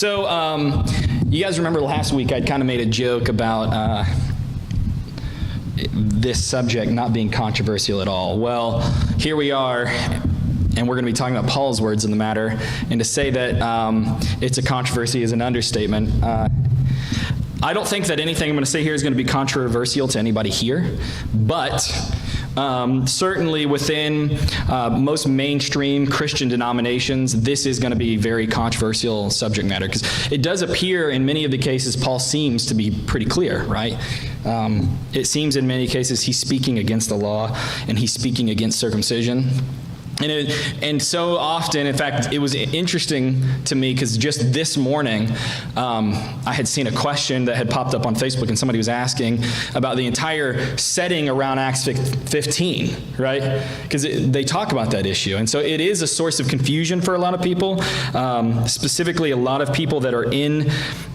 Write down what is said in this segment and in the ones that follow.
So, you guys remember last week I'd kind of made a joke about this subject not being controversial at all. Well, here we are, and we're going to be talking about Paul's words in the matter. And to say that it's a controversy is an understatement. I don't think that anything I'm going to say here is going to be controversial to anybody here, but certainly within most mainstream Christian denominations, this is going to be very controversial subject matter, because it does appear in many of the cases Paul seems to be pretty clear, right? It seems in many cases he's speaking against the law and he's speaking against circumcision. And so often, in fact, it was interesting to me because just this morning, I had seen a question that had popped up on Facebook, and somebody was asking about the entire setting around Acts 15, right? Because they talk about that issue. And so it is a source of confusion for a lot of people, specifically a lot of people that are in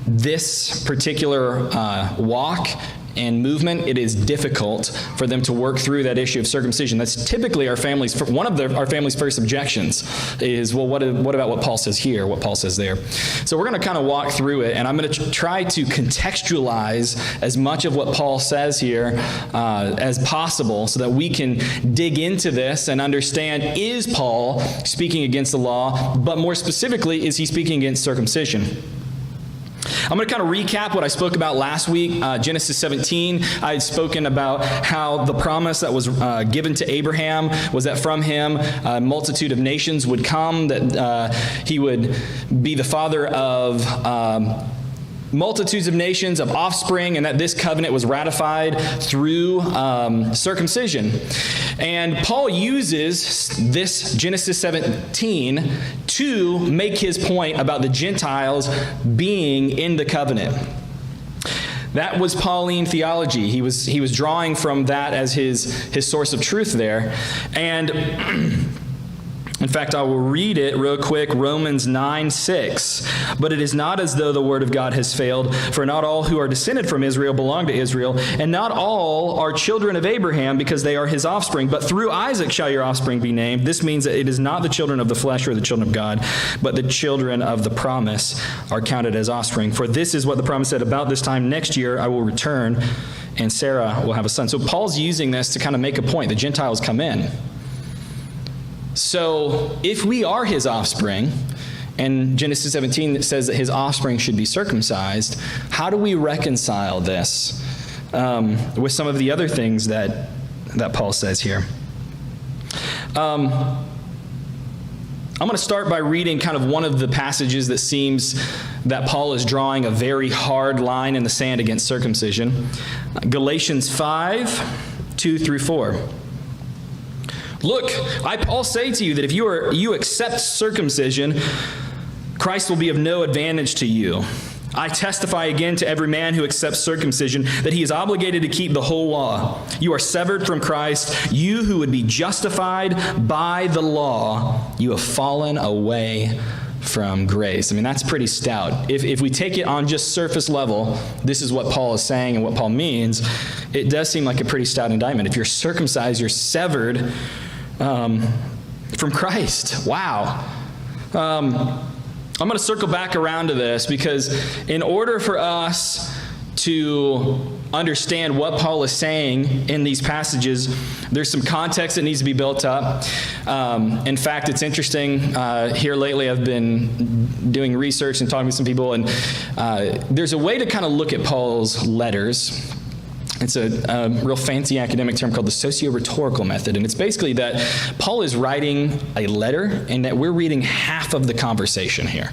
this particular walk and movement. It is difficult for them to work through that issue of circumcision. That's typically our family's, one of our family's first objections is, well, what about what Paul says here, what Paul says there? So we're going to kind of walk through it, and I'm going to try to contextualize as much of what Paul says here as possible so that we can dig into this and understand, is Paul speaking against the law, but more specifically, is he speaking against circumcision? I'm going to kind of recap what I spoke about last week. Genesis 17, I had spoken about how the promise that was given to Abraham was that from him a multitude of nations would come, that he would be the father of multitudes of nations, of offspring, and that this covenant was ratified through circumcision. And Paul uses this Genesis 17 to make his point about the Gentiles being in the covenant. That was Pauline theology. He was drawing from that as his source of truth there. And in fact, I will read it real quick, Romans 9:6. But it is not as though the word of God has failed, for not all who are descended from Israel belong to Israel, and not all are children of Abraham, because they are his offspring. But through Isaac shall your offspring be named. This means that it is not the children of the flesh or the children of God, but the children of the promise are counted as offspring. For this is what the promise said, about this time next year I will return, and Sarah will have a son. So Paul's using this to kind of make a point. The Gentiles come in. So if we are his offspring, and Genesis 17 says that his offspring should be circumcised, how do we reconcile this with some of the other things that Paul says here? I'm going to start by reading kind of one of the passages that seems that Paul is drawing a very hard line in the sand against circumcision. Galatians 5:2-4. Look, I, Paul, say to you that if you accept circumcision, Christ will be of no advantage to you. I testify again to every man who accepts circumcision that he is obligated to keep the whole law. You are severed from Christ. You who would be justified by the law, you have fallen away from grace. I mean, that's pretty stout. If we take it on just surface level, this is what Paul is saying and what Paul means, it does seem like a pretty stout indictment. If you're circumcised, you're severed from Christ. Wow. I'm going to circle back around to this, because in order for us to understand what Paul is saying in these passages, there's some context that needs to be built up. In fact, it's interesting, here lately I've been doing research and talking to some people, and there's a way to kind of look at Paul's letters. It's a real fancy academic term called the Socio-Rhetorical Method, and it's basically that Paul is writing a letter and that we're reading half of the conversation here,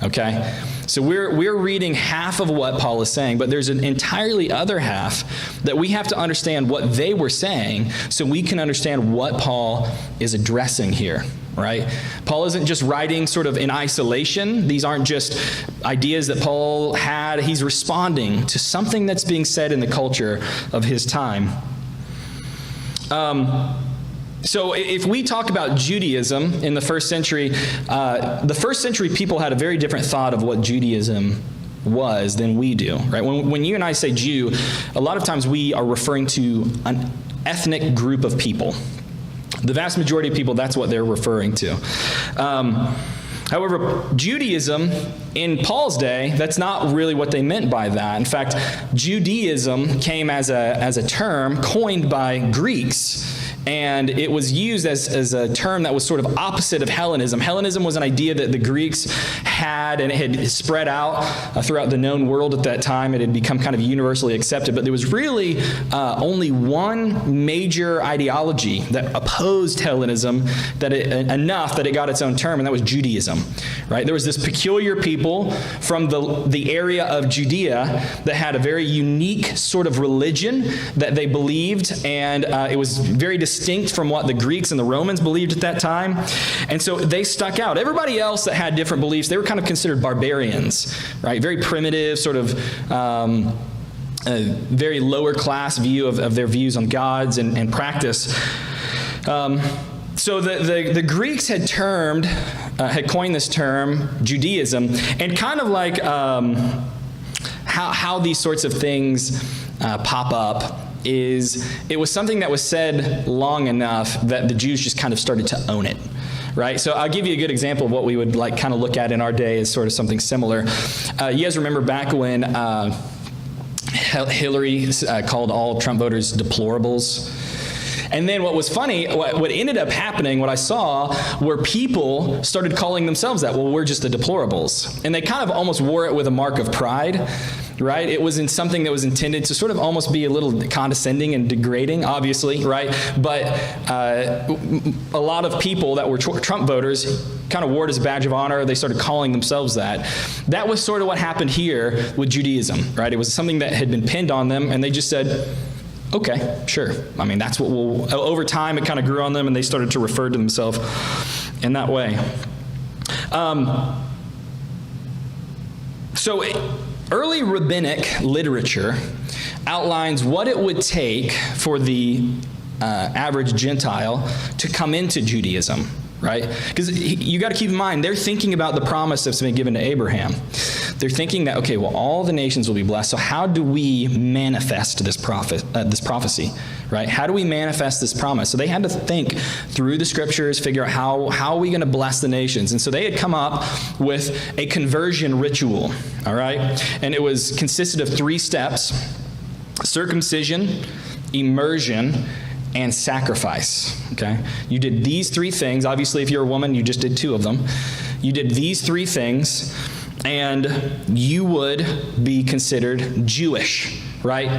okay? So we're reading half of what Paul is saying, but there's an entirely other half that we have to understand what they were saying so we can understand what Paul is addressing here, right? Paul isn't just writing sort of in isolation. These aren't just ideas that Paul had. He's responding to something that's being said in the culture of his time. So if we talk about Judaism in the first century people had a very different thought of what Judaism was than we do, right? When you and I say Jew, a lot of times we are referring to an ethnic group of people. The vast majority of people, that's what they're referring to. However, Judaism in Paul's day, that's not really what they meant by that. In fact, Judaism came as a term coined by Greeks, and it was used as a term that was sort of opposite of Hellenism. Hellenism was an idea that the Greeks had, and it had spread out throughout the known world at that time. It had become kind of universally accepted, but there was really only one major ideology that opposed Hellenism enough that it got its own term, and that was Judaism. Right? There was this peculiar people from the area of Judea that had a very unique sort of religion that they believed, and it was very distinct from what the Greeks and the Romans believed at that time. And so they stuck out. Everybody else that had different beliefs, they were kind of considered barbarians, right? Very primitive, sort of a very lower class view of their views on gods and practice. So the Greeks had coined this term Judaism, and kind of like how these sorts of things pop up is it was something that was said long enough that the Jews just kind of started to own it. Right? So I'll give you a good example of what we would like kind of look at in our day as sort of something similar. You guys remember back when Hillary called all Trump voters deplorables? And then what was funny, what ended up happening, what I saw, were people started calling themselves that. Well, we're just the deplorables. And they kind of almost wore it with a mark of pride, right? It was in something that was intended to sort of almost be a little condescending and degrading, obviously, right? But a lot of people that were Trump voters kind of wore it as a badge of honor. They started calling themselves that. That was sort of what happened here with Judaism, right? It was something that had been pinned on them, and they just said, okay, sure. I mean, that's what over time it kind of grew on them, and they started to refer to themselves in that way. So early rabbinic literature outlines what it would take for the average Gentile to come into Judaism, right? Because you got to keep in mind, they're thinking about the promise that's been given to Abraham. They're thinking that, okay, well, all the nations will be blessed, so how do we manifest this prophecy, right? How do we manifest this promise? So they had to think through the scriptures, figure out how are we going to bless the nations? And so they had come up with a conversion ritual, all right? And it consisted of 3 steps: circumcision, immersion, and sacrifice, okay? You did these 3 things. Obviously, if you're a woman, you just did 2 of them. You did these 3 things, and you would be considered Jewish, right?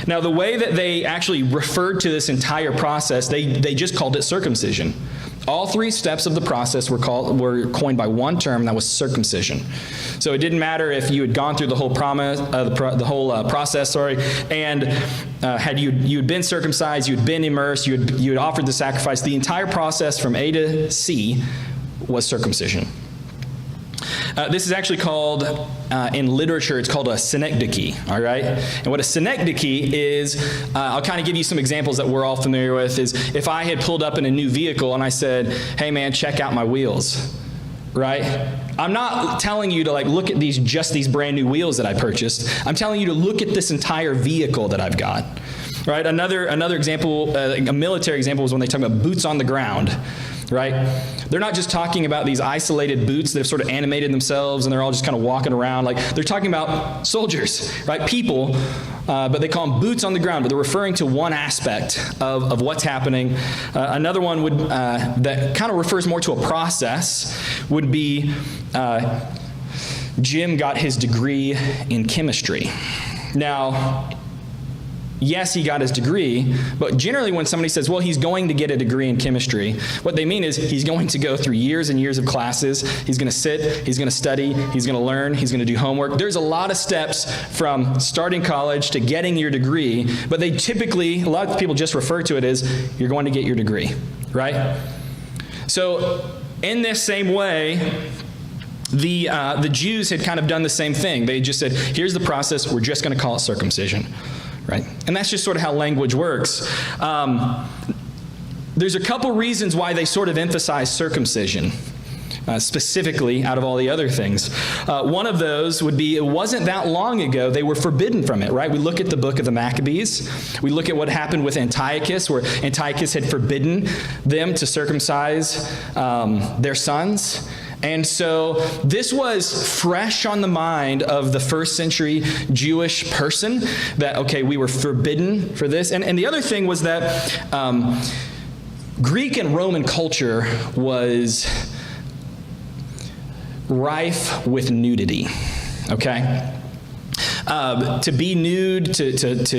Now, the way that they actually referred to this entire process, they just called it circumcision. All 3 steps of the process were coined by one term, and that was circumcision. So it didn't matter if you had gone through the whole process, and had you'd been circumcised, you'd been immersed, you had offered the sacrifice. The entire process from A to C was circumcision. This is actually called, in literature, it's called a synecdoche, all right? And what a synecdoche is, I'll kind of give you some examples that we're all familiar with, is if I had pulled up in a new vehicle and I said, hey man, check out my wheels, right? I'm not telling you to look at these brand new wheels that I purchased. I'm telling you to look at this entire vehicle that I've got, right? Another example, a military example, is when they talk about boots on the ground. Right? They're not just talking about these isolated boots that have sort of animated themselves and they're all just kind of walking around. They're talking about soldiers, right? People, but they call them boots on the ground, but they're referring to one aspect of what's happening. Another one that kind of refers more to a process would be Jim got his degree in chemistry. Now, yes, he got his degree, but generally when somebody says, well, he's going to get a degree in chemistry, what they mean is he's going to go through years and years of classes. He's going to sit, he's going to study, he's going to learn, he's going to do homework. There's a lot of steps from starting college to getting your degree, but they typically, a lot of people just refer to it as you're going to get your degree, right? So in this same way, the Jews had kind of done the same thing. They just said, here's the process, we're just going to call it circumcision. Right? And that's just sort of how language works. There's a couple reasons why they sort of emphasize circumcision, specifically out of all the other things. One of those would be, it wasn't that long ago they were forbidden from it, right? We look at the book of the Maccabees. We look at what happened with Antiochus, where Antiochus had forbidden them to circumcise their sons. And so this was fresh on the mind of the first century Jewish person, that, okay, we were forbidden for this. And the other thing was that Greek and Roman culture was rife with nudity, okay? To be nude, to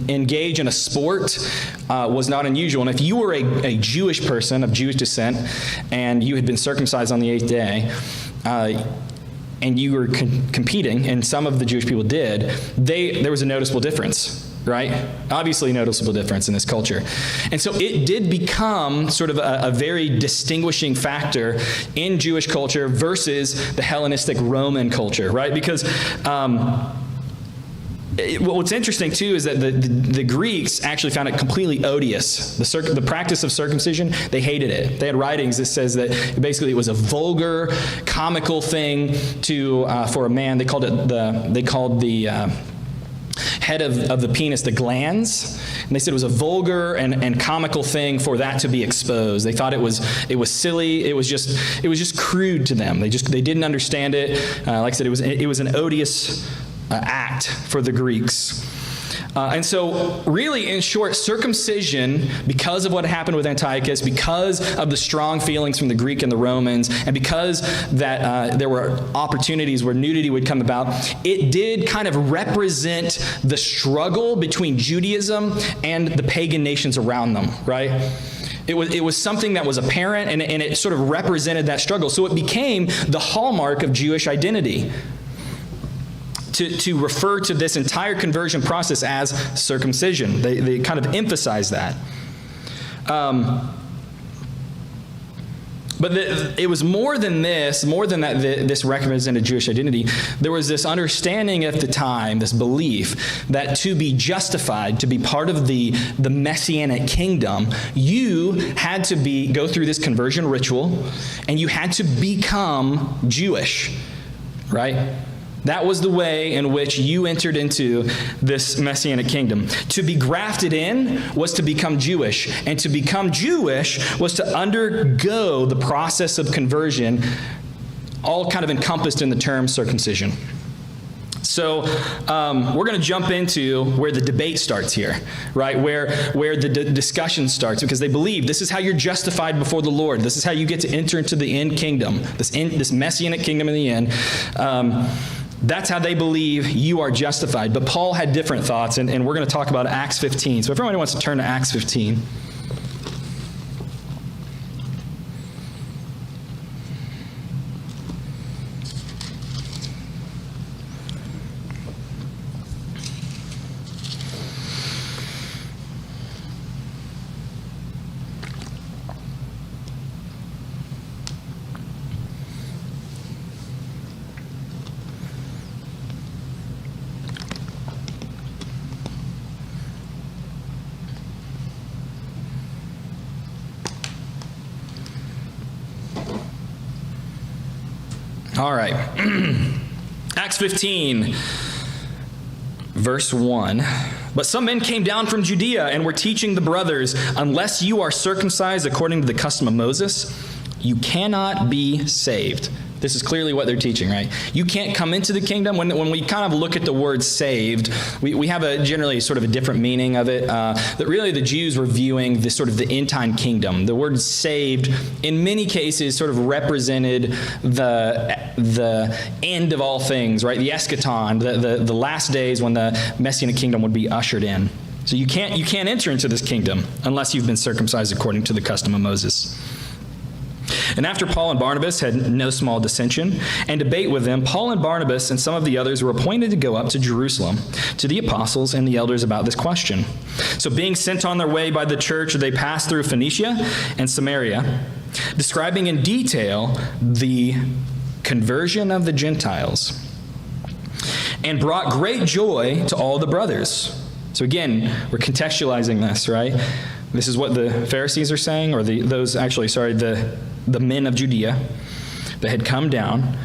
engage in a sport was not unusual. And if you were a Jewish person of Jewish descent and you had been circumcised on the 8th day, and you were competing, and some of the Jewish people did, there was a noticeable difference. Right? Obviously a noticeable difference in this culture. And so it did become sort of a very distinguishing factor in Jewish culture versus the Hellenistic Roman culture, right? Because what's interesting too is that the Greeks actually found it completely odious. The practice of circumcision, they hated it. They had writings that says that basically it was a vulgar, comical thing for a man. They called the head of the penis the glans, and they said it was a vulgar and comical thing for that to be exposed. They thought it was silly. It was just crude to them. They didn't understand it. Like I said, it was an odious act for the Greeks. And so really, in short, circumcision, because of what happened with Antiochus, because of the strong feelings from the Greek and the Romans, and because that there were opportunities where nudity would come about, it did kind of represent the struggle between Judaism and the pagan nations around them, right? It was something that was apparent, and it sort of represented that struggle. So it became the hallmark of Jewish identity, to refer to this entire conversion process as circumcision. They kind of emphasize that. But it was more than that this represented Jewish identity. There was this understanding at the time, this belief, that to be justified, to be part of the Messianic kingdom, you had to go through this conversion ritual, and you had to become Jewish, right? That was the way in which you entered into this Messianic kingdom. To be grafted in was to become Jewish, and to become Jewish was to undergo the process of conversion, all kind of encompassed in the term circumcision. So we're going to jump into where the debate starts here, right? Where the discussion starts, because they believe this is how you're justified before the Lord. This is how you get to enter into the end kingdom, this Messianic kingdom in the end. That's how they believe you are justified. But Paul had different thoughts, and we're going to talk about Acts 15. So if everybody wants to turn to Acts 15. All right. Acts 15, verse 1. But some men came down from Judea and were teaching the brothers, unless you are circumcised according to the custom of Moses, you cannot be saved. This is clearly what they're teaching, right? You can't come into the kingdom. When we kind of look at the word saved, we have generally sort of a different meaning of it. That really the Jews were viewing this sort of the end time kingdom. The word saved, in many cases, sort of represented the end of all things, right? The eschaton, the last days when the Messianic kingdom would be ushered in. So you can't enter into this kingdom unless you've been circumcised according to the custom of Moses. And after Paul and Barnabas had no small dissension and debate with them, Paul and Barnabas and some of the others were appointed to go up to Jerusalem to the apostles and the elders about this question. So being sent on their way by the church, they passed through Phoenicia and Samaria, describing in detail the conversion of the Gentiles, and brought great joy to all the brothers. So again, we're contextualizing this, right? This is what the Pharisees are saying, or the men of Judea that had come down.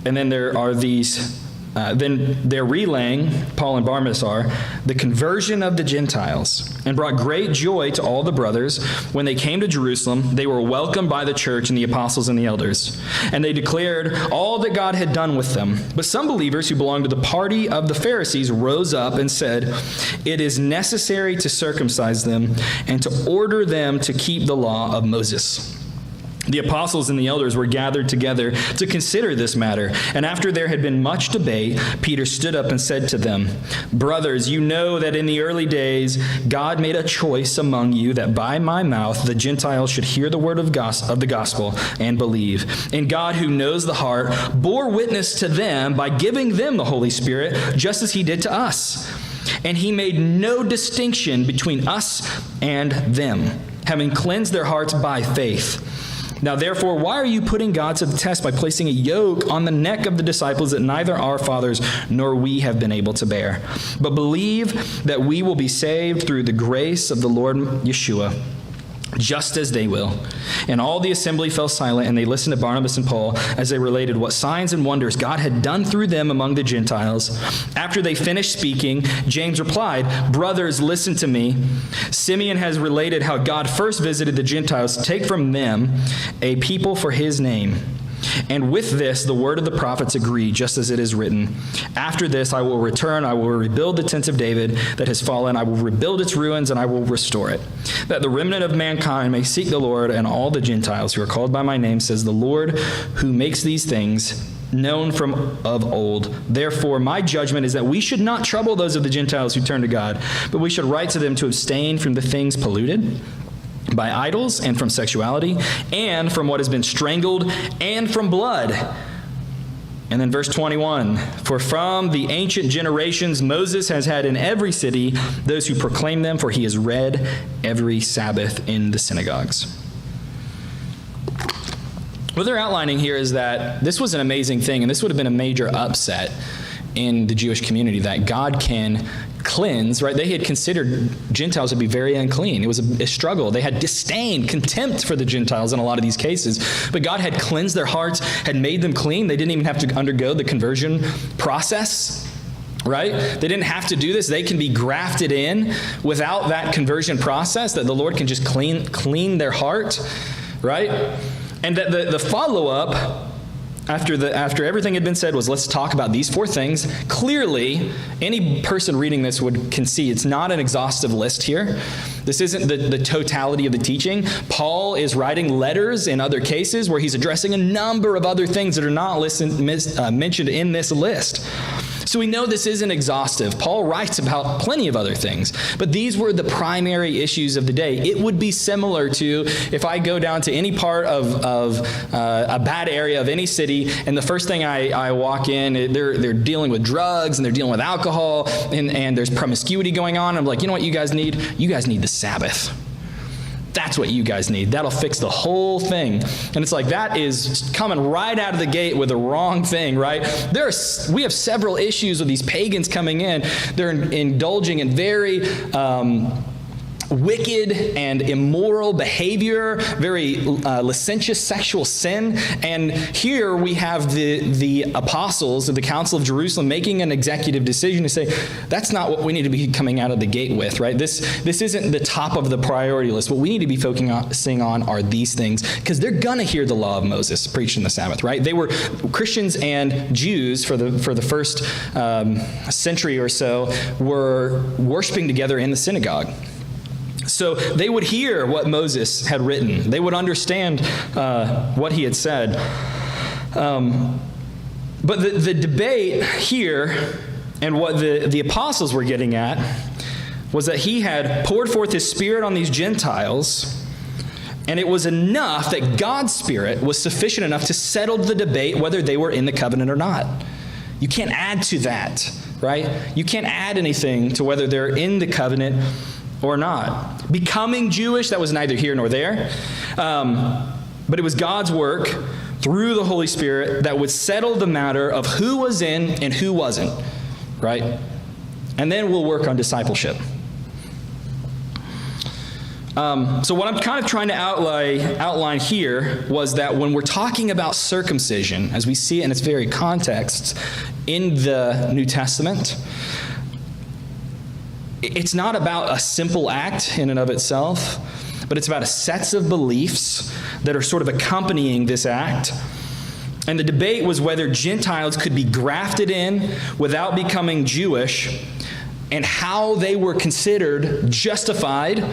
And then there are these Then they're relaying, Paul and Barnabas are, the conversion of the Gentiles, and brought great joy to all the brothers. When they came to Jerusalem, they were welcomed by the church and the apostles and the elders. And they declared all that God had done with them. But some believers who belonged to the party of the Pharisees rose up and said, "It is necessary to circumcise them and to order them to keep the law of Moses." The apostles and the elders were gathered together to consider this matter. And after there had been much debate, Peter stood up and said to them, "Brothers, you know that in the early days God made a choice among you that by my mouth the Gentiles should hear the word of the gospel and believe. And God, who knows the heart, bore witness to them by giving them the Holy Spirit, just as he did to us. And he made no distinction between us and them, having cleansed their hearts by faith. Now, therefore, why are you putting God to the test by placing a yoke on the neck of the disciples that neither our fathers nor we have been able to bear? But believe that we will be saved through the grace of the Lord Yeshua, just as they will." And all the assembly fell silent, and they listened to Barnabas and Paul as they related what signs and wonders God had done through them among the Gentiles. After they finished speaking, James replied, "Brothers, listen to me. Simeon has related how God first visited the Gentiles to take from them a people for his name. And with this, the word of the prophets agree, just as it is written, 'After this I will return, I will rebuild the tents of David that has fallen, I will rebuild its ruins, and I will restore it, that the remnant of mankind may seek the Lord, and all the Gentiles who are called by my name, says the Lord, who makes these things known from of old. Therefore, my judgment is that we should not trouble those of the Gentiles who turn to God, but we should write to them to abstain from the things polluted by idols, and from sexuality, and from what has been strangled, and from blood." And then verse 21, "For from the ancient generations Moses has had in every city those who proclaim them, for he is read every Sabbath in the synagogues." What they're outlining here is that this was an amazing thing, and this would have been a major upset in the Jewish community, that God can cleanse, right? They had considered Gentiles to be very unclean. It was a struggle. They had disdain, contempt for the Gentiles in a lot of these cases. But God had cleansed their hearts, had made them clean. They didn't even have to undergo the conversion process, right? They didn't have to do this. They can be grafted in without that conversion process, that the Lord can just clean their heart, right? And that the follow-up after everything had been said was, let's talk about these four things. Clearly, any person reading this can see it's not an exhaustive list here. This isn't the totality of the teaching. Paul is writing letters in other cases where he's addressing a number of other things that are not mentioned in this list. So we know this isn't exhaustive. Paul writes about plenty of other things, but these were the primary issues of the day. It would be similar to if I go down to any part of a bad area of any city, and the first thing I walk in, they're dealing with drugs, and they're dealing with alcohol, and there's promiscuity going on. I'm like, you know what you guys need? You guys need the Sabbath. That's what you guys need. That'll fix the whole thing. And it's like, that is coming right out of the gate with the wrong thing, right? We have several issues with these pagans coming in. They're indulging in very wicked and immoral behavior, very licentious sexual sin. And here we have the apostles of the Council of Jerusalem making an executive decision to say, that's not what we need to be coming out of the gate with, right? This isn't the top of the priority list. What we need to be focusing on are these things, because they're going to hear the law of Moses preached in the Sabbath, right? They were Christians and Jews for the first century or so were worshiping together in the synagogue. So they would hear what Moses had written. They would understand what he had said. But the debate here, and what the apostles were getting at, was that he had poured forth his Spirit on these Gentiles, and it was enough that God's Spirit was sufficient enough to settle the debate whether they were in the covenant or not. You can't add to that, right? You can't add anything to whether they're in the covenant or not. Becoming Jewish, that was neither here nor there. But it was God's work through the Holy Spirit that would settle the matter of who was in and who wasn't, right? And then we'll work on discipleship. So what I'm kind of trying to outline here was that when we're talking about circumcision, as we see it in its very context in the New Testament, it's not about a simple act in and of itself, but it's about a sets of beliefs that are sort of accompanying this act. And the debate was whether Gentiles could be grafted in without becoming Jewish, and how they were considered justified,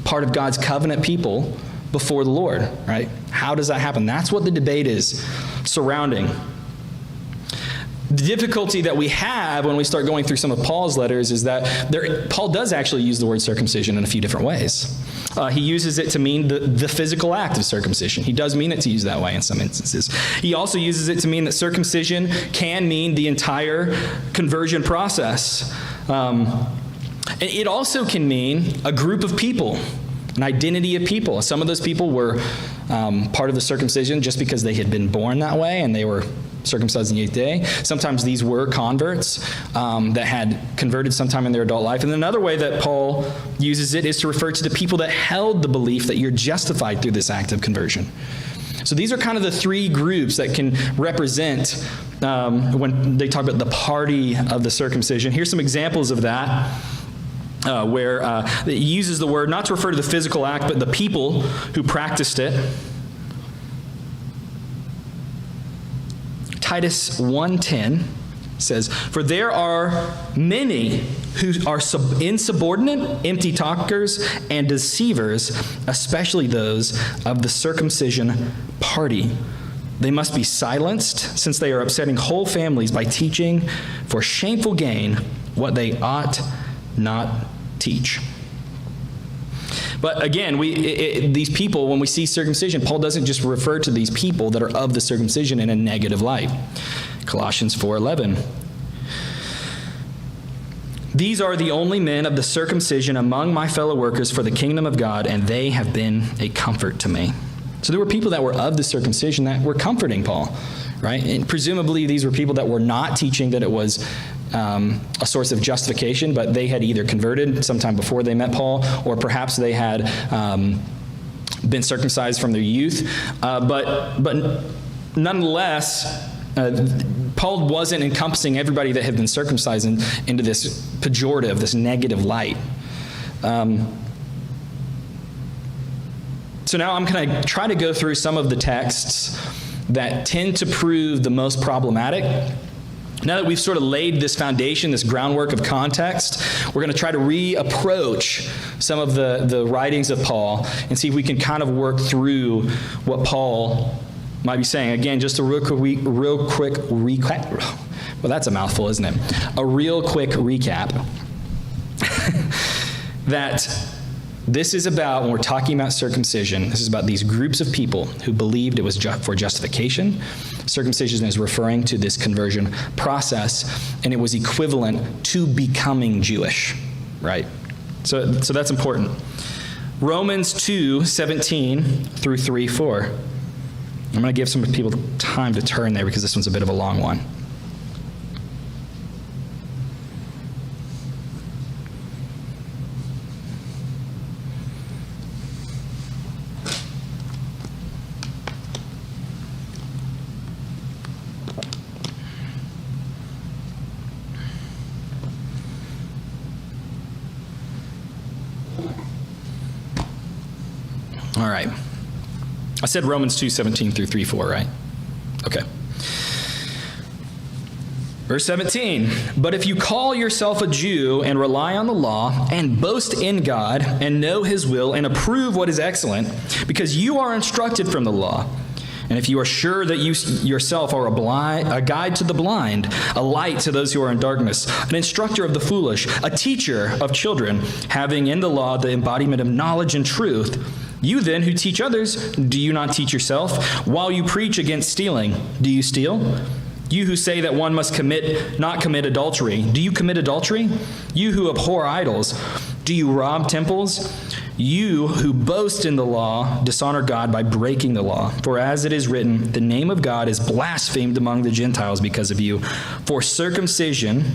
part of God's covenant people, before the Lord, right? How does that happen? That's what the debate is surrounding. The difficulty that we have when we start going through some of Paul's letters is that Paul does actually use the word circumcision in a few different ways. He uses it to mean the physical act of circumcision. He does mean it to use that way in some instances. He also uses it to mean that circumcision can mean the entire conversion process. It also can mean a group of people, an identity of people. Some of those people were part of the circumcision just because they had been born that way and they were circumcised on the 8th day. Sometimes these were converts that had converted sometime in their adult life. And another way that Paul uses it is to refer to the people that held the belief that you're justified through this act of conversion. So these are kind of the three groups that can represent when they talk about the party of the circumcision. Here's some examples of that. Where it uses the word not to refer to the physical act, but the people who practiced it. Titus 1:10 says, "For there are many who are insubordinate, empty talkers, and deceivers, especially those of the circumcision party. They must be silenced, since they are upsetting whole families by teaching for shameful gain what they ought not teach." But again, these people, when we see circumcision, Paul doesn't just refer to these people that are of the circumcision in a negative light. Colossians 4:11. "These are the only men of the circumcision among my fellow workers for the kingdom of God, and they have been a comfort to me." So there were people that were of the circumcision that were comforting Paul, right? And presumably these were people that were not teaching that it was a source of justification, but they had either converted sometime before they met Paul, or perhaps they had been circumcised from their youth. But nonetheless, Paul wasn't encompassing everybody that had been circumcised into this pejorative, this negative light. So now I'm going to try to go through some of the texts that tend to prove the most problematic. Now that we've sort of laid this foundation, this groundwork of context, we're going to try to reapproach some of the writings of Paul and see if we can kind of work through what Paul might be saying. Again, just a real quick recap. Well, that's a mouthful, isn't it? A real quick recap. That this is about, when we're talking about circumcision, this is about these groups of people who believed it was for justification. Circumcision is referring to this conversion process, and it was equivalent to becoming Jewish, right? So that's important. Romans 2:17 through 3:4. I'm going to give some people time to turn there because this one's a bit of a long one. All right. I said Romans 2:17 through 3:4, right? Okay. Verse 17, "But if you call yourself a Jew and rely on the law and boast in God and know his will and approve what is excellent, because you are instructed from the law, and if you are sure that you yourself are a guide to the blind, a light to those who are in darkness, an instructor of the foolish, a teacher of children, having in the law the embodiment of knowledge and truth, you then who teach others, do you not teach yourself? While you preach against stealing, do you steal? You who say that one must not commit adultery, do you commit adultery? You who abhor idols, do you rob temples? You who boast in the law dishonor God by breaking the law. For as it is written, the name of God is blasphemed among the Gentiles because of you. For circumcision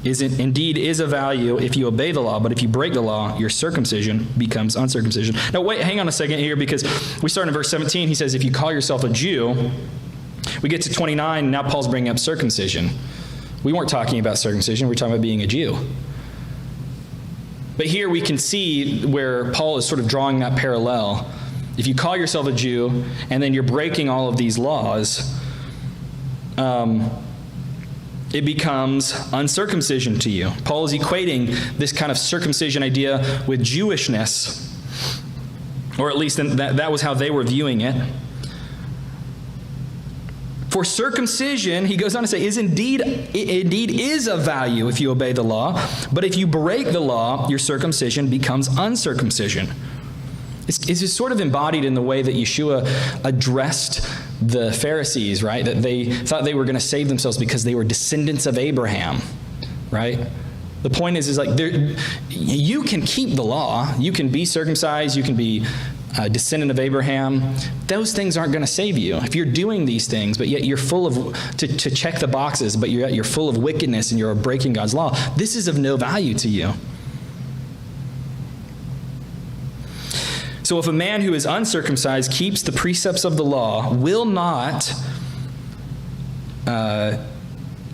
is of value if you obey the law, but if you break the law, your circumcision becomes uncircumcision." Now wait, hang on a second here, because we start in verse 17. He says, if you call yourself a Jew, we get to 29, and now Paul's bringing up circumcision. We weren't talking about circumcision, we're talking about being a Jew. But here we can see where Paul is sort of drawing that parallel. If you call yourself a Jew and then you're breaking all of these laws, it becomes uncircumcision to you. Paul is equating this kind of circumcision idea with Jewishness, or at least that was how they were viewing it. For circumcision, he goes on to say, it indeed is of value if you obey the law, but if you break the law, your circumcision becomes uncircumcision. It's sort of embodied in the way that Yeshua addressed the Pharisees, right? That they thought they were going to save themselves because they were descendants of Abraham, right? The point is like, you can keep the law, you can be circumcised, you can be a descendant of Abraham. Those things aren't going to save you. If you're doing these things, but yet you're full of, to check the boxes, but you're full of wickedness and you're breaking God's law, this is of no value to you. So if a man who is uncircumcised keeps the precepts of the law, will not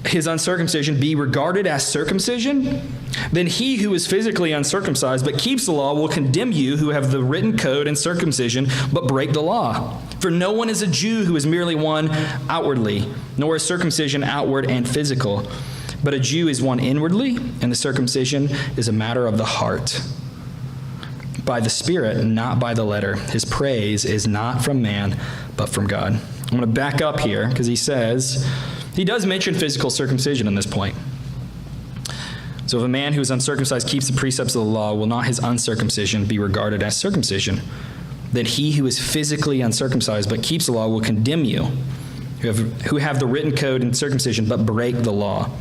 his uncircumcision be regarded as circumcision? Then he who is physically uncircumcised but keeps the law will condemn you who have the written code and circumcision but break the law. For no one is a Jew who is merely one outwardly, nor is circumcision outward and physical. But a Jew is one inwardly, and the circumcision is a matter of the heart, by the Spirit, not by the letter. His praise is not from man, but from God. I'm going to back up here because he does mention physical circumcision in this point. So if a man who is uncircumcised keeps the precepts of the law, will not his uncircumcision be regarded as circumcision? Then he who is physically uncircumcised but keeps the law will condemn you, who have the written code and circumcision but break the law.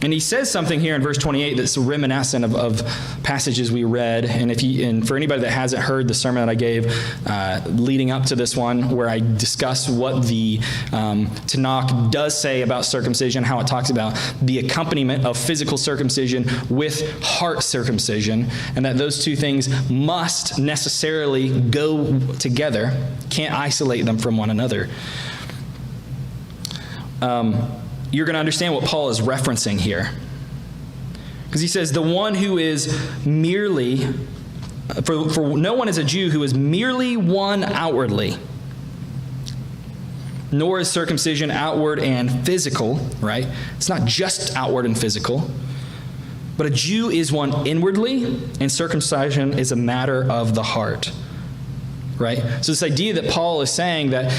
And he says something here in verse 28 that's reminiscent of passages we read. And for anybody that hasn't heard the sermon that I gave leading up to this one, where I discuss what the Tanakh does say about circumcision, how it talks about the accompaniment of physical circumcision with heart circumcision, and that those two things must necessarily go together, can't isolate them from one another. You're going to understand what Paul is referencing here. Because he says, the one who is merely, for no one is a Jew who is merely one outwardly, nor is circumcision outward and physical, right? It's not just outward and physical. But a Jew is one inwardly, and circumcision is a matter of the heart, right? So this idea that Paul is saying that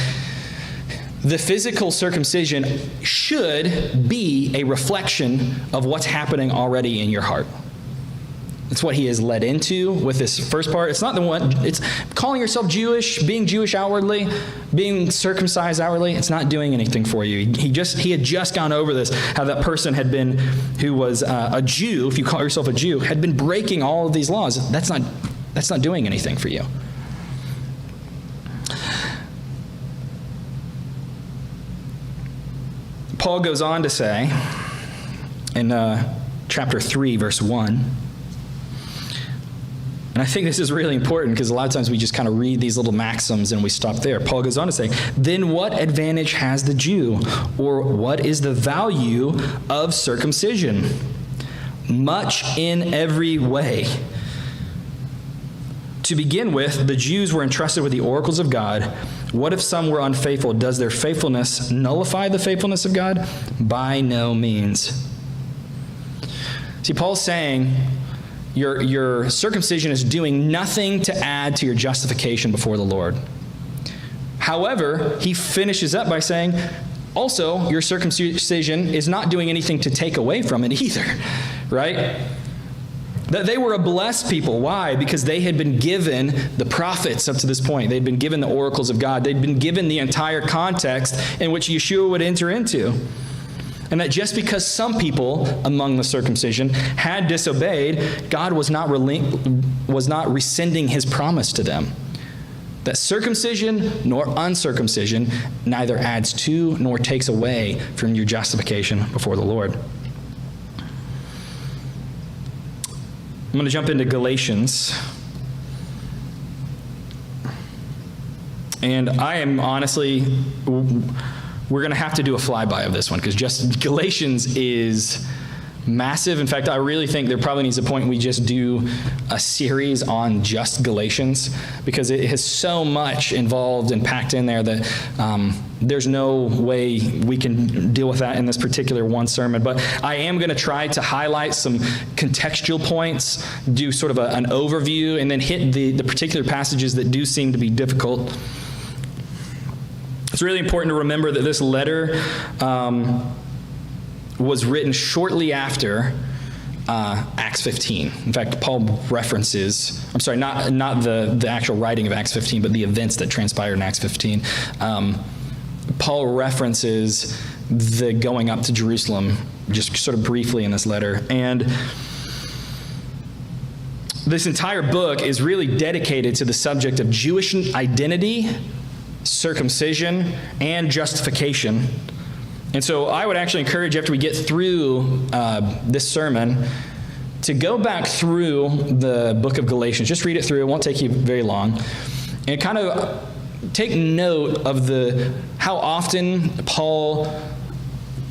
the physical circumcision should be a reflection of what's happening already in your heart. That's what he is led into with this first part. It's not the one, it's calling yourself Jewish, being Jewish outwardly, being circumcised outwardly. It's not doing anything for you. He had just gone over this, how that person had been, who was a Jew, if you call yourself a Jew, had been breaking all of these laws. That's not doing anything for you. Paul goes on to say in chapter 3, verse 1, and I think this is really important because a lot of times we just kind of read these little maxims and we stop there. Paul goes on to say, then what advantage has the Jew, or what is the value of circumcision? Much in every way. To begin with, the Jews were entrusted with the oracles of God. What if some were unfaithful? Does their faithfulness nullify the faithfulness of God? By no means. See, Paul's saying your circumcision is doing nothing to add to your justification before the Lord. However, he finishes up by saying, also, your circumcision is not doing anything to take away from it either, right? That they were a blessed people. Why? Because they had been given the prophets up to this point. They'd been given the oracles of God. They'd been given the entire context in which Yeshua would enter into. And that just because some people among the circumcision had disobeyed, God was not rescinding his promise to them. That circumcision nor uncircumcision neither adds to nor takes away from your justification before the Lord. I'm going to jump into Galatians. And I am honestly we're going to have to do a flyby of this one because just Galatians is massive. In fact, I really think there probably needs a point we just do a series on just Galatians because it has so much involved and packed in there that there's no way we can deal with that in this particular one sermon. But I am going to try to highlight some contextual points, do sort of an overview, and then hit the particular passages that do seem to be difficult. It's really important to remember that this letter was written shortly after Acts 15. In fact, Paul references, I'm sorry, not the actual writing of Acts 15, but the events that transpired in Acts 15. Paul references the going up to Jerusalem just sort of briefly in this letter. And this entire book is really dedicated to the subject of Jewish identity, circumcision, and justification. And so I would actually encourage you, after we get through this sermon, to go back through the book of Galatians. Just read it through. It won't take you very long. And kind of take note of how often Paul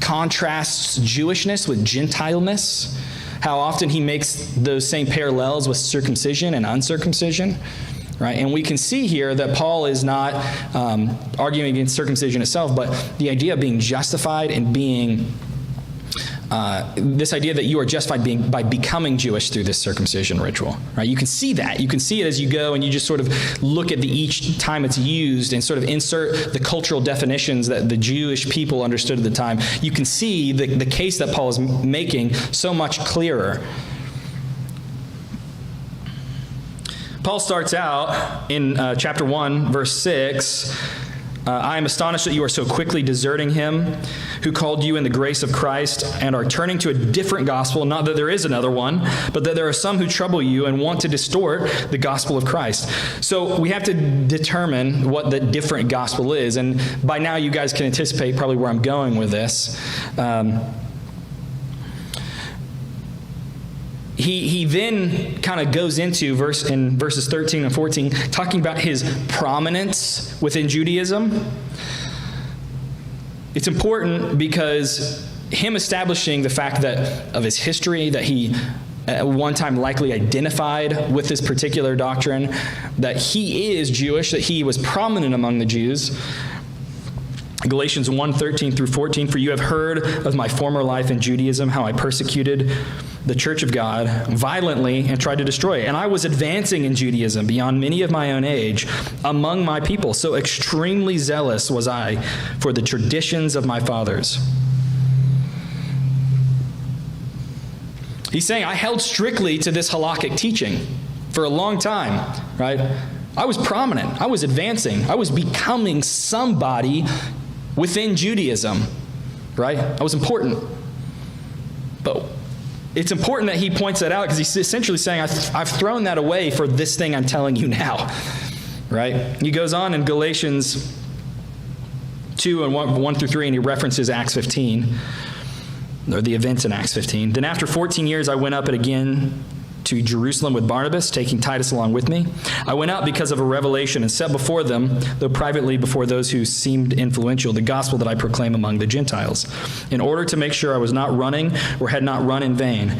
contrasts Jewishness with Gentileness, how often he makes those same parallels with circumcision and uncircumcision. Right? And we can see here that Paul is not arguing against circumcision itself, but the idea of being justified and being, this idea that you are justified by becoming Jewish through this circumcision ritual. Right? You can see that. You can see it as you go and you just sort of look at each time it's used and sort of insert the cultural definitions that the Jewish people understood at the time. You can see the case that Paul is making so much clearer. Paul starts out in chapter 1, verse 6, I am astonished that you are so quickly deserting him who called you in the grace of Christ and are turning to a different gospel, not that there is another one, but that there are some who trouble you and want to distort the gospel of Christ. So we have to determine what the different gospel is, and by now you guys can anticipate probably where I'm going with this. He then kind of goes into verses 13 and 14, talking about his prominence within Judaism. It's important because him establishing the fact that of his history, that he at one time likely identified with this particular doctrine, that he is Jewish, that he was prominent among the Jews. Galatians 1:13 through 14, for you have heard of my former life in Judaism, how I persecuted the church of God violently and tried to destroy it. And I was advancing in Judaism beyond many of my own age among my people. So extremely zealous was I for the traditions of my fathers. He's saying, I held strictly to this halakhic teaching for a long time, right? I was prominent. I was advancing. I was becoming somebody within Judaism, right? I was important. But it's important that he points that out because he's essentially saying, I've thrown that away for this thing I'm telling you now, right? He goes on in Galatians 2 and 1 through 3, and he references Acts 15, or the events in Acts 15. Then after 14 years, I went up again to Jerusalem with Barnabas, taking Titus along with me. I went out because of a revelation and set before them, though privately before those who seemed influential, the gospel that I proclaim among the Gentiles, in order to make sure I was not running or had not run in vain.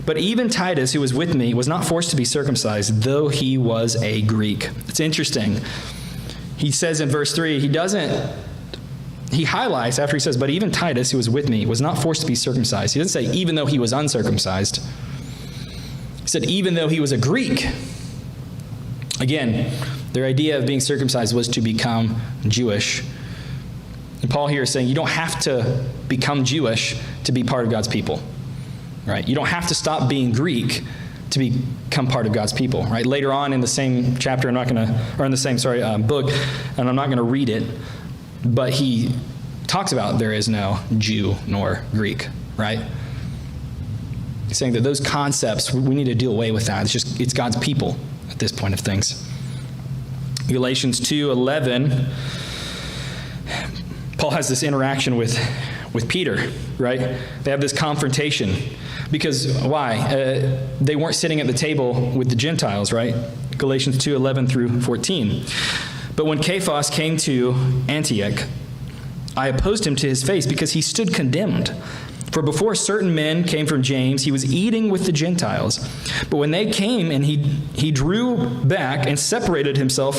But even Titus, who was with me, was not forced to be circumcised, though he was a Greek. It's interesting. He says in verse 3, he highlights after he says, but even Titus, who was with me, was not forced to be circumcised. He doesn't say, even though he was uncircumcised. He said, even though he was a Greek. Again, their idea of being circumcised was to become Jewish. And Paul here is saying you don't have to become Jewish to be part of God's people, right? You don't have to stop being Greek to become part of God's people, right? Later on in the same chapter, book, and I'm not going to read it, but he talks about there is no Jew nor Greek, right? He's saying that those concepts, we need to do away with that. It's God's people at this point of things. Galatians 2:11, Paul has this interaction with Peter, right? They have this confrontation. Because why? They weren't sitting at the table with the Gentiles, right? Galatians 2:11 through 14. But when Cephas came to Antioch, I opposed him to his face because he stood condemned. For before certain men came from James, he was eating with the Gentiles. But when they came and he drew back and separated himself,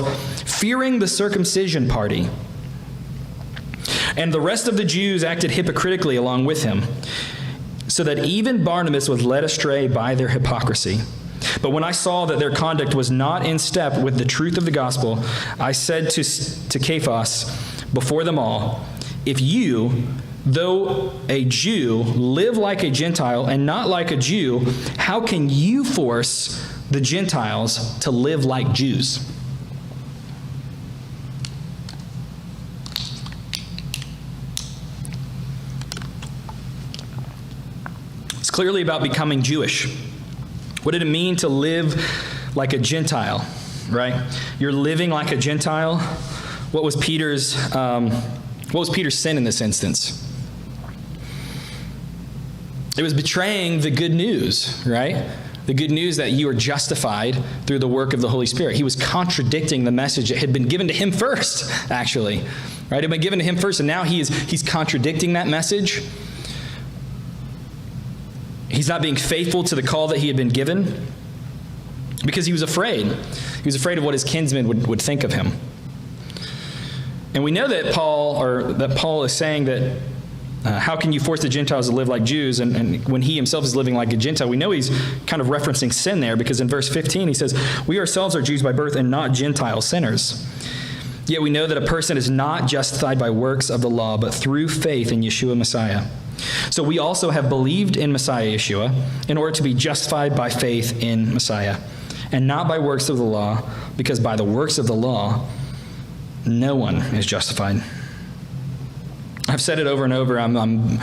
fearing the circumcision party. And the rest of the Jews acted hypocritically along with him, so that even Barnabas was led astray by their hypocrisy. But when I saw that their conduct was not in step with the truth of the gospel, I said to Cephas before them all, if you, though a Jew, live like a Gentile and not like a Jew, how can you force the Gentiles to live like Jews? It's clearly about becoming Jewish. What did it mean to live like a Gentile, right? You're living like a Gentile. What was Peter's sin in this instance? It was betraying the good news, right? The good news that you are justified through the work of the Holy Spirit. He was contradicting the message that had been given to him first, actually. Right? It had been given to him first, and now he's contradicting that message. He's not being faithful to the call that he had been given because he was afraid. He was afraid of what his kinsmen would think of him. And we know that Paul is saying that how can you force the Gentiles to live like Jews? And when he himself is living like a Gentile, we know he's kind of referencing sin there, because in verse 15 he says, we ourselves are Jews by birth and not Gentile sinners. Yet we know that a person is not justified by works of the law, but through faith in Yeshua Messiah. So we also have believed in Messiah Yeshua in order to be justified by faith in Messiah, and not by works of the law, because by the works of the law, no one is justified. I've said it over and over. I'm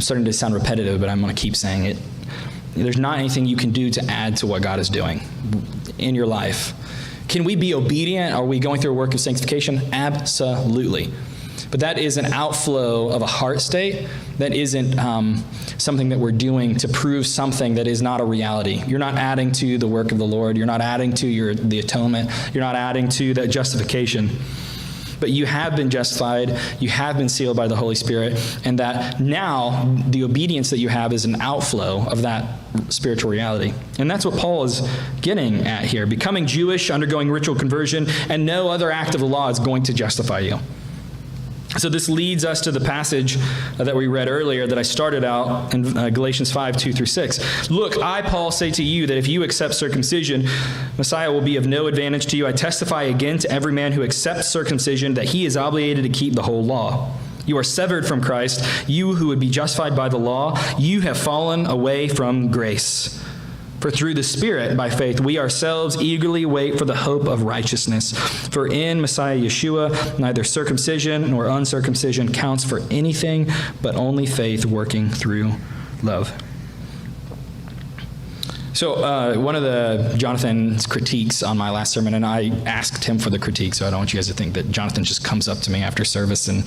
starting to sound repetitive, but I'm going to keep saying it. There's not anything you can do to add to what God is doing in your life. Can we be obedient? Are we going through a work of sanctification? Absolutely. But that is an outflow of a heart state. That isn't something that we're doing to prove something that is not a reality. You're not adding to the work of the Lord. You're not adding to the atonement. You're not adding to that justification. But you have been justified, you have been sealed by the Holy Spirit, and that now the obedience that you have is an outflow of that spiritual reality. And that's what Paul is getting at here. Becoming Jewish, undergoing ritual conversion, and no other act of the law is going to justify you. So this leads us to the passage that we read earlier that I started out in Galatians 5, 2 through 6. Look, I, Paul, say to you that if you accept circumcision, Messiah will be of no advantage to you. I testify again to every man who accepts circumcision that he is obligated to keep the whole law. You are severed from Christ. You who would be justified by the law, you have fallen away from grace. For through the Spirit, by faith, we ourselves eagerly wait for the hope of righteousness. For in Messiah Yeshua, neither circumcision nor uncircumcision counts for anything, but only faith working through love. So one of Jonathan's critiques on my last sermon, and I asked him for the critique, so I don't want you guys to think that Jonathan just comes up to me after service and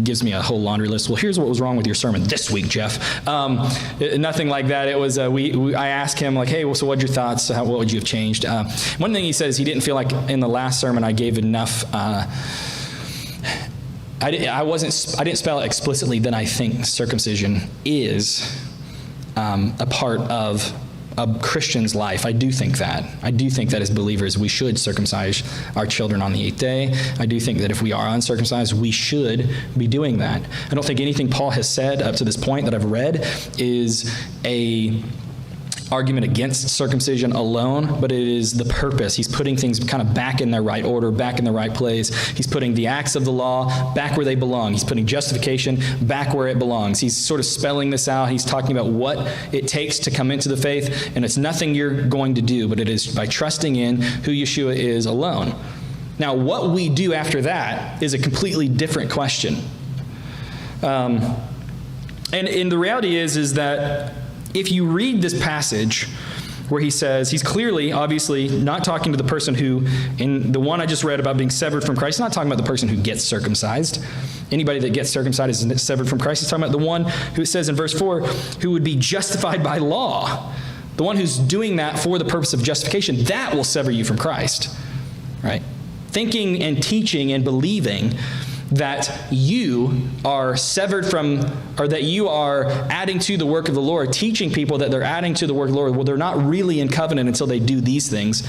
gives me a whole laundry list. Well, here's what was wrong with your sermon this week, Jeff. Nothing like that. It was I asked him, like, hey, well, so what's your thoughts? What would you have changed? One thing he says, he didn't feel like in the last sermon I gave enough. I didn't spell it explicitly that I think circumcision is a part of a Christian's life. I do think that. I do think that as believers, we should circumcise our children on the 8th day. I do think that if we are uncircumcised, we should be doing that. I don't think anything Paul has said up to this point that I've read is a argument against circumcision alone, but it is the purpose. He's putting things kind of back in their right order, back in the right place. He's putting the acts of the law back where they belong. He's putting justification back where it belongs. He's sort of spelling this out. He's talking about what it takes to come into the faith, and it's nothing you're going to do, but it is by trusting in who Yeshua is alone. Now, what we do after that is a completely different question. And the reality is that if you read this passage where he says, he's clearly, obviously, not talking to the person who, in the one I just read about being severed from Christ, he's not talking about the person who gets circumcised. Anybody that gets circumcised is severed from Christ. He's talking about the one who says in verse 4, who would be justified by law. The one who's doing that for the purpose of justification, that will sever you from Christ, right? Thinking and teaching and believing that you are severed from, or that you are adding to the work of the Lord, teaching people that they're adding to the work of the Lord, well, they're not really in covenant until they do these things.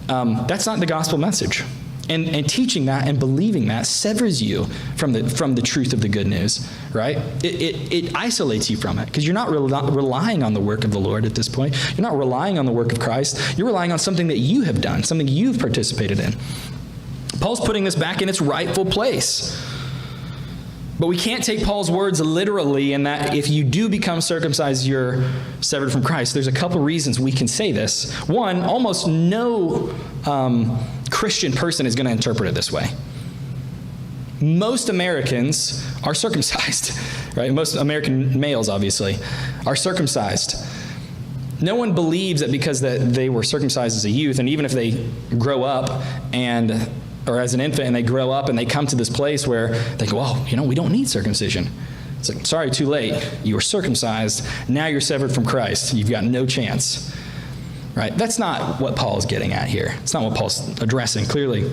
That's not the gospel message. And teaching that and believing that severs you from the truth of the good news, right? It isolates you from it because you're not relying on the work of the Lord at this point. You're not relying on the work of Christ. You're relying on something that you have done, something you've participated in. Paul's putting this back in its rightful place. But we can't take Paul's words literally in that if you do become circumcised, you're severed from Christ. There's a couple reasons we can say this. One, almost no Christian person is going to interpret it this way. Most Americans are circumcised, right? Most American males, obviously, are circumcised. No one believes that because that they were circumcised as a youth, and even if they grow up or as an infant and they grow up and they come to this place where they go, oh, we don't need circumcision. It's like, sorry, too late. You were circumcised. Now you're severed from Christ. You've got no chance. Right? That's not what Paul is getting at here. It's not what Paul's addressing, clearly.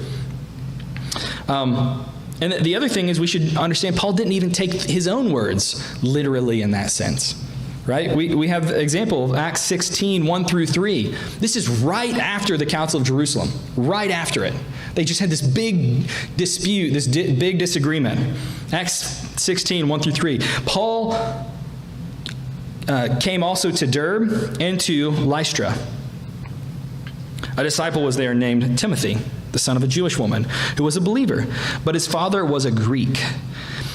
And the other thing is we should understand Paul didn't even take his own words literally in that sense. Right? We have the example of Acts 16, 1 through 3. This is right after the Council of Jerusalem. Right after it. They just had this big dispute, this big disagreement. Acts 16, 1 through 3. Paul came also to Derbe and to Lystra. A disciple was there named Timothy, the son of a Jewish woman, who was a believer, but his father was a Greek.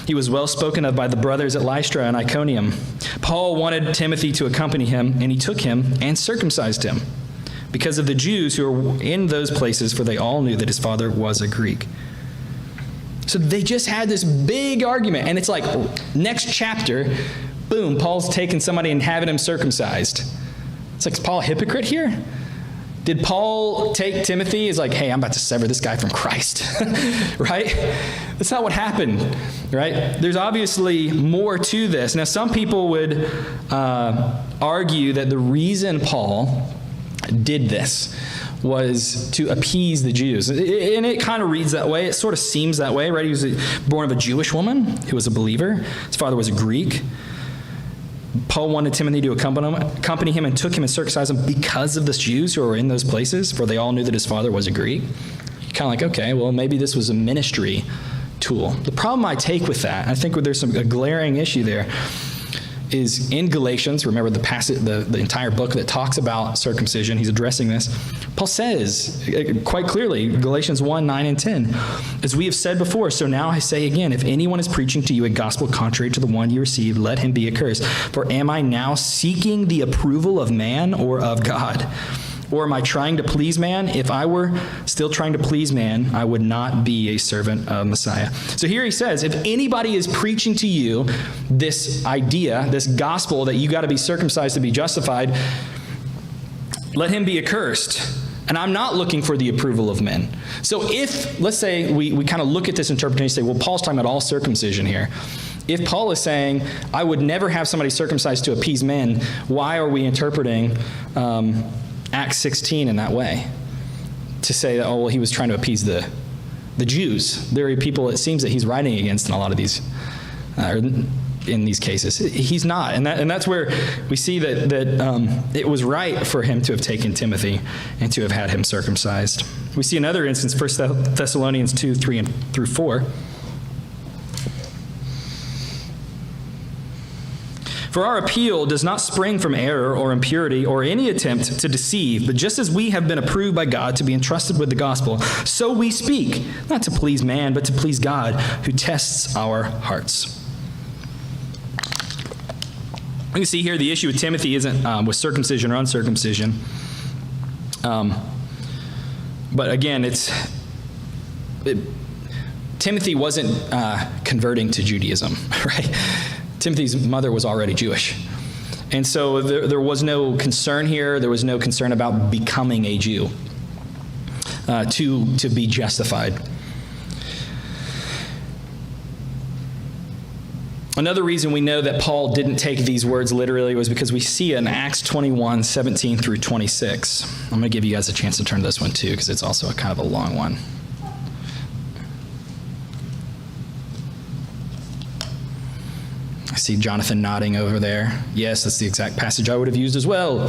He was well spoken of by the brothers at Lystra and Iconium. Paul wanted Timothy to accompany him, and he took him and circumcised him because of the Jews who were in those places, for they all knew that his father was a Greek. So they just had this big argument, and it's like, next chapter, boom, Paul's taking somebody and having him circumcised. It's like, is Paul a hypocrite here? Did Paul take Timothy as like, hey, I'm about to sever this guy from Christ, right? That's not what happened, right? There's obviously more to this. Now, some people would argue that the reason Paul did this was to appease the Jews. And it kind of reads that way. It sort of seems that way, right? He was born of a Jewish woman who was a believer. His father was a Greek. Paul wanted Timothy to accompany him and took him and circumcised him because of the Jews who were in those places, for they all knew that his father was a Greek. You're kind of like, okay, well, maybe this was a ministry tool. The problem I take with that, I think there's a glaring issue there, is in Galatians, remember the passage, the entire book that talks about circumcision, he's addressing this. Paul says quite clearly, Galatians 1, 9 and 10, as we have said before, so now I say again, if anyone is preaching to you a gospel contrary to the one you received, let him be accursed. For am I now seeking the approval of man or of God? Or am I trying to please man? If I were still trying to please man, I would not be a servant of Messiah. So here he says, if anybody is preaching to you this idea, this gospel that you got to be circumcised to be justified, let him be accursed. And I'm not looking for the approval of men. So if, let's say, we kind of look at this interpretation and say, well, Paul's talking about all circumcision here. If Paul is saying, I would never have somebody circumcised to appease men, why are we interpreting Acts 16 in that way? To say that, oh, well, he was trying to appease the Jews. There are people it seems that he's writing against in a lot of these, in these cases. He's not. And that's where we see that it was right for him to have taken Timothy and to have had him circumcised. We see another instance, 1 Thessalonians 2, 3 through 4. For our appeal does not spring from error or impurity or any attempt to deceive, but just as we have been approved by God to be entrusted with the gospel, so we speak, not to please man, but to please God, who tests our hearts. We can see here the issue with Timothy isn't with circumcision or uncircumcision. But again, Timothy wasn't converting to Judaism, right? Timothy's mother was already Jewish. And so there was no concern here. There was no concern about becoming a Jew to be justified. Another reason we know that Paul didn't take these words literally was because we see in Acts 21, 17 through 26. I'm going to give you guys a chance to turn to this one too, because it's also kind of a long one. see Jonathan nodding over there. Yes, that's the exact passage I would have used as well.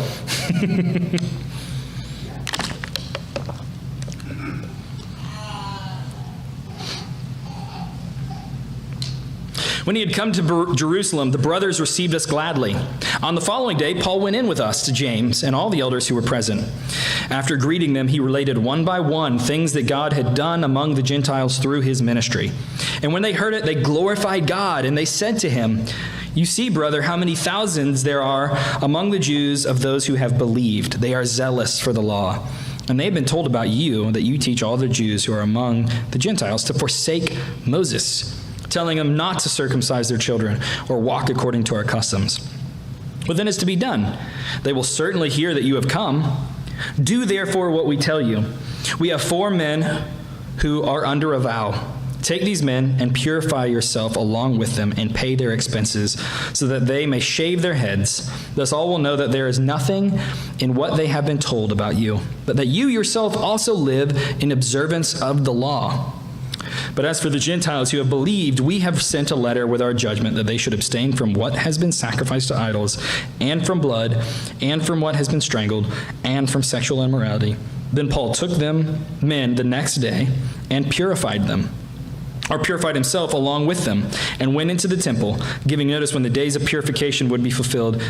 When he had come to Jerusalem, the brothers received us gladly. On the following day, Paul went in with us to James and all the elders who were present. After greeting them, he related one by one things that God had done among the Gentiles through his ministry. And when they heard it, they glorified God, and they said to him, "You see, brother, how many thousands there are among the Jews of those who have believed. They are zealous for the law. And they have been told about you that you teach all the Jews who are among the Gentiles to forsake Moses, telling them not to circumcise their children or walk according to our customs. What then is to be done? They will certainly hear that you have come. Do therefore what we tell you. We have 4 men who are under a vow. Take these men and purify yourself along with them and pay their expenses so that they may shave their heads. Thus all will know that there is nothing in what they have been told about you, but that you yourself also live in observance of the law. But as for the Gentiles who have believed, we have sent a letter with our judgment that they should abstain from what has been sacrificed to idols, and from blood, and from what has been strangled, and from sexual immorality." Then Paul took them men the next day and purified himself along with them, and went into the temple, giving notice when the days of purification would be fulfilled,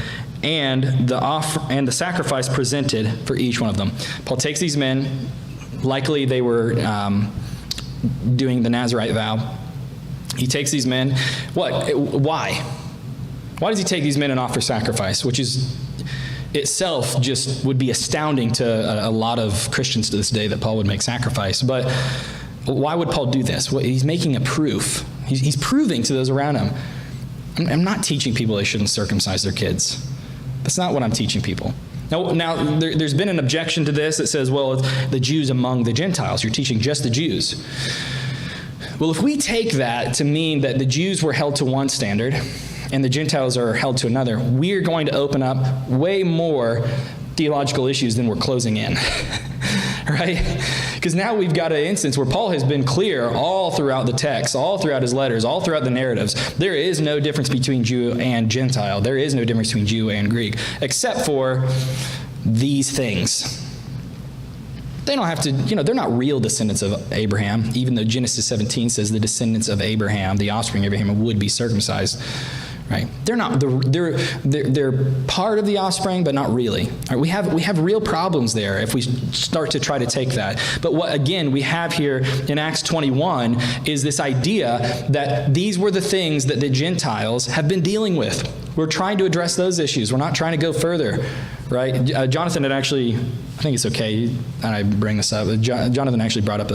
and the sacrifice presented for each one of them. Paul takes these men, likely they were doing the Nazirite vow. He takes these men. Why? Why does he take these men and offer sacrifice? Which is itself just would be astounding to a lot of Christians to this day that Paul would make sacrifice. But why would Paul do this? Well, he's making a proof. He's proving to those around him. I'm not teaching people they shouldn't circumcise their kids. That's not what I'm teaching people. Now there's been an objection to this that says, well, it's the Jews among the Gentiles. You're teaching just the Jews. Well, if we take that to mean that the Jews were held to one standard and the Gentiles are held to another, we're going to open up way more theological issues than we're closing in. Right? Because now we've got an instance where Paul has been clear all throughout the text, all throughout his letters, all throughout the narratives. There is no difference between Jew and Gentile. There is no difference between Jew and Greek, except for these things. They don't have to, they're not real descendants of Abraham, even though Genesis 17 says the descendants of Abraham, the offspring of Abraham, would be circumcised. Right? They're not. They're part of the offspring, but not really. Right? We have real problems there if we start to try to take that. But what again we have here in Acts 21 is this idea that these were the things that the Gentiles have been dealing with. We're trying to address those issues. We're not trying to go further. Right? Jonathan had actually, I think it's okay, and I bring this up. Jonathan actually brought up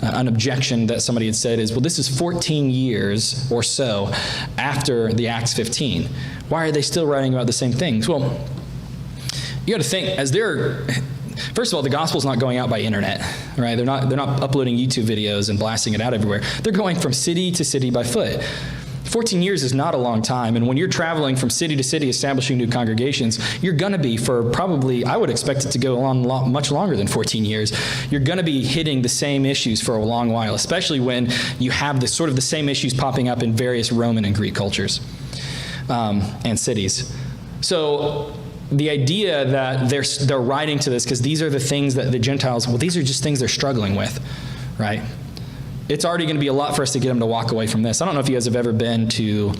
an objection that somebody had said is, well, this is 14 years or so after the Acts 15. Why are they still writing about the same things? Well, you got to think, first of all, the gospel's not going out by internet, right? They're not uploading YouTube videos and blasting it out everywhere. They're going from city to city by foot. 14 years is not a long time, and when you're traveling from city to city establishing new congregations, you're going to be for probably, I would expect it to go on much longer than 14 years. You're going to be hitting the same issues for a long while, especially when you have the same issues popping up in various Roman and Greek cultures and cities. So the idea that they're writing to this because these are the things that the Gentiles, well, these are just things they're struggling with, right? It's already going to be a lot for us to get them to walk away from this. I don't know if you guys have ever been to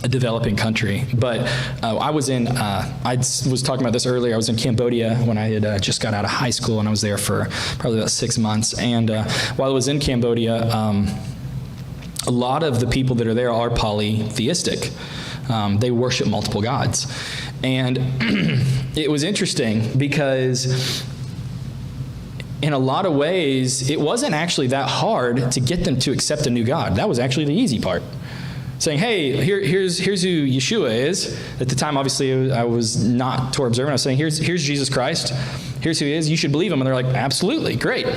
a developing country, but I was talking about this earlier. I was in Cambodia when I had just got out of high school, and I was there for probably about 6 months. And while I was in Cambodia, a lot of the people that are there are polytheistic. They worship multiple gods. And it was interesting because in a lot of ways, it wasn't actually that hard to get them to accept a new God. That was actually the easy part. Saying, hey, here's who Yeshua is. At the time, obviously, I was not Torah observant. I was saying, here's Jesus Christ. Here's who he is. You should believe him. And they're like, absolutely, great,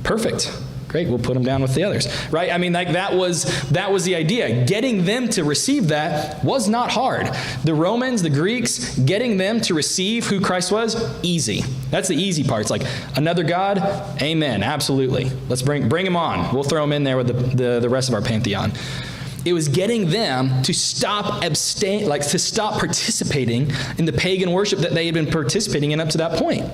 perfect. Great, we'll put them down with the others, right? I mean, that was the idea. Getting them to receive that was not hard. The Romans, the Greeks, getting them to receive who Christ was, easy. That's the easy part. It's like, another God, amen, absolutely. Let's bring him on. We'll throw him in there with the rest of our pantheon. It was getting them to stop to stop participating in the pagan worship that they had been participating in up to that point.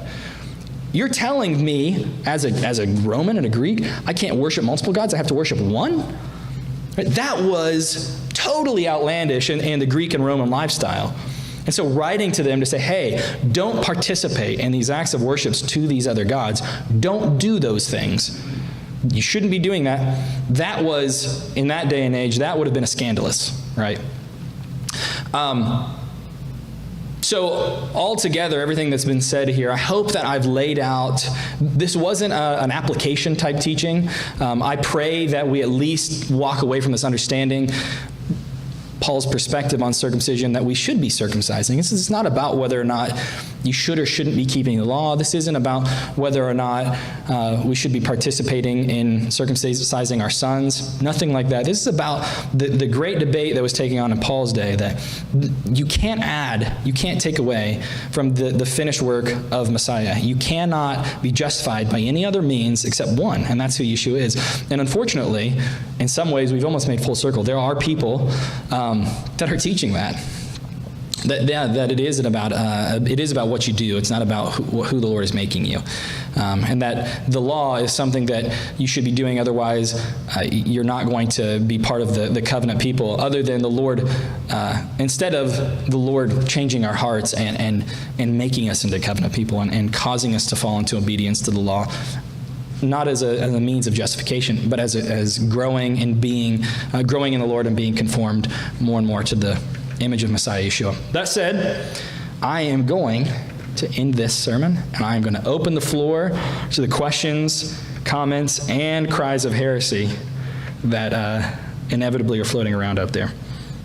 You're telling me, as a Roman and a Greek, I can't worship multiple gods, I have to worship one? That was totally outlandish in the Greek and Roman lifestyle. And so writing to them to say, hey, don't participate in these acts of worship to these other gods. Don't do those things. You shouldn't be doing that. That was, in that day and age, that would have been scandalous, right? So altogether, everything that's been said here, I hope that I've laid out, this wasn't an application type teaching. I pray that we at least walk away from this understanding Paul's perspective on circumcision, that we should be circumcising. This is not about whether or not you should or shouldn't be keeping the law. This isn't about whether or not we should be participating in circumcising our sons. Nothing like that. This is about the great debate that was taking on in Paul's day, that you can't take away from the finished work of Messiah. You cannot be justified by any other means except one, and that's who Yeshua is. And unfortunately, in some ways, we've almost made full circle. There are people that are teaching that it is about what you do. It's not about who the Lord is making you, and that the law is something that you should be doing. Otherwise, you're not going to be part of the covenant people. Other than the Lord, instead of the Lord changing our hearts and making us into covenant people and causing us to fall into obedience to the law. Not as a means of justification, but as growing in the Lord and being conformed more and more to the image of Messiah Yeshua. That said, I am going to end this sermon, and I am going to open the floor to the questions, comments, and cries of heresy that inevitably are floating around out there.